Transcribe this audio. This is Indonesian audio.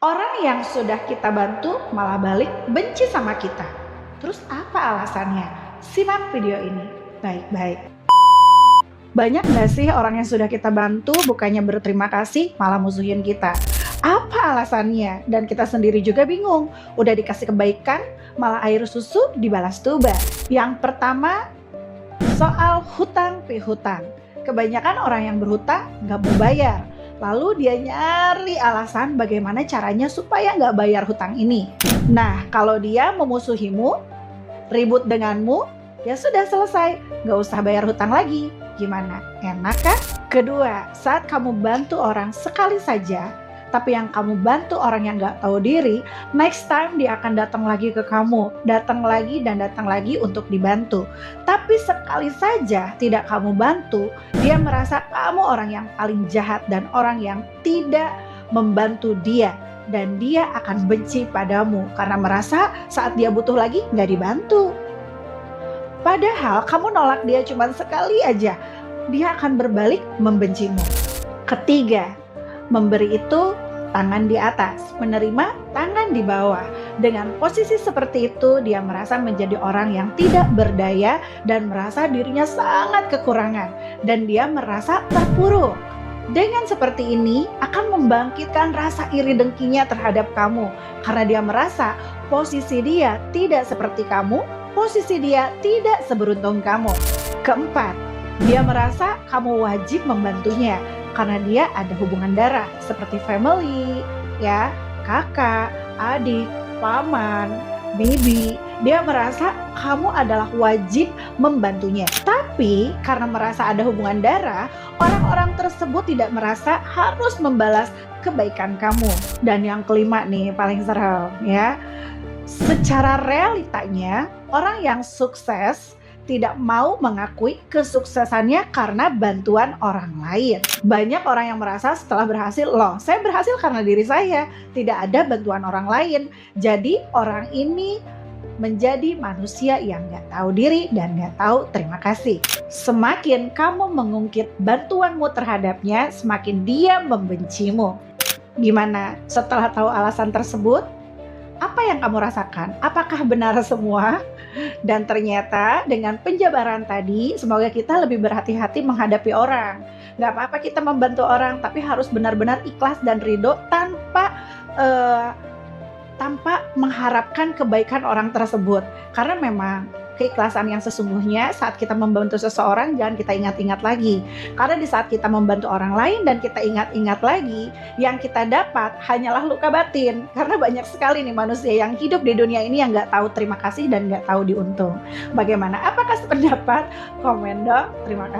Orang yang sudah kita bantu malah balik benci sama kita. Terus apa alasannya? Simak video ini baik-baik. Banyak gak sih orang yang sudah kita bantu bukannya berterima kasih malah musuhin kita? Apa alasannya? Dan kita sendiri juga bingung. Udah dikasih kebaikan malah air susu dibalas tuba. Yang pertama, soal hutang pihutang. Kebanyakan orang yang berhutang gak mau bayar. Lalu dia nyari alasan bagaimana caranya supaya nggak bayar hutang ini. Nah, kalau dia memusuhimu, ribut denganmu, ya sudah selesai, nggak usah bayar hutang lagi. Gimana? Enak kan? Kedua, saat kamu bantu orang sekali saja, tapi yang kamu bantu orang yang nggak tahu diri, next time dia akan datang lagi ke kamu, datang lagi dan datang lagi untuk dibantu. Tapi sekali saja tidak kamu bantu, dia merasa kamu orang yang paling jahat dan orang yang tidak membantu dia. Dan dia akan benci padamu karena merasa saat dia butuh lagi nggak dibantu. Padahal kamu nolak dia cuma sekali aja, dia akan berbalik membencimu. Ketiga, memberi itu tangan di atas, menerima tangan di bawah. Dengan posisi seperti itu, dia merasa menjadi orang yang tidak berdaya dan merasa dirinya sangat kekurangan. Dan dia merasa terpuruk. Dengan seperti ini, akan membangkitkan rasa iri dengkinya terhadap kamu. Karena dia merasa posisi dia tidak seperti kamu, posisi dia tidak seberuntung kamu. Keempat, dia merasa kamu wajib membantunya. Karena dia ada hubungan darah seperti family, ya, kakak, adik, paman, bibi. Dia merasa kamu adalah wajib membantunya. Tapi karena merasa ada hubungan darah, orang-orang tersebut tidak merasa harus membalas kebaikan kamu. Dan yang kelima nih paling serem ya. Secara realitanya orang yang sukses tidak mau mengakui kesuksesannya karena bantuan orang lain. Banyak orang yang merasa setelah berhasil, loh saya berhasil karena diri saya, tidak ada bantuan orang lain. Jadi orang ini menjadi manusia yang gak tahu diri dan gak tahu terima kasih. Semakin kamu mengungkit bantuanmu terhadapnya, semakin dia membencimu. Gimana setelah tahu alasan tersebut? Apa yang kamu rasakan? Apakah benar semua? Dan ternyata dengan penjabaran tadi, semoga kita lebih berhati-hati menghadapi orang. Gak apa-apa kita membantu orang, tapi harus benar-benar ikhlas dan ridho tanpa mengharapkan kebaikan orang tersebut. Karena memang keikhlasan yang sesungguhnya saat kita membantu seseorang jangan kita ingat-ingat lagi. Karena di saat kita membantu orang lain dan kita ingat-ingat lagi, yang kita dapat hanyalah luka batin. Karena banyak sekali nih manusia yang hidup di dunia ini yang gak tahu terima kasih dan gak tahu diuntung. Bagaimana? Apakah sependapat? Komen dong. Terima kasih.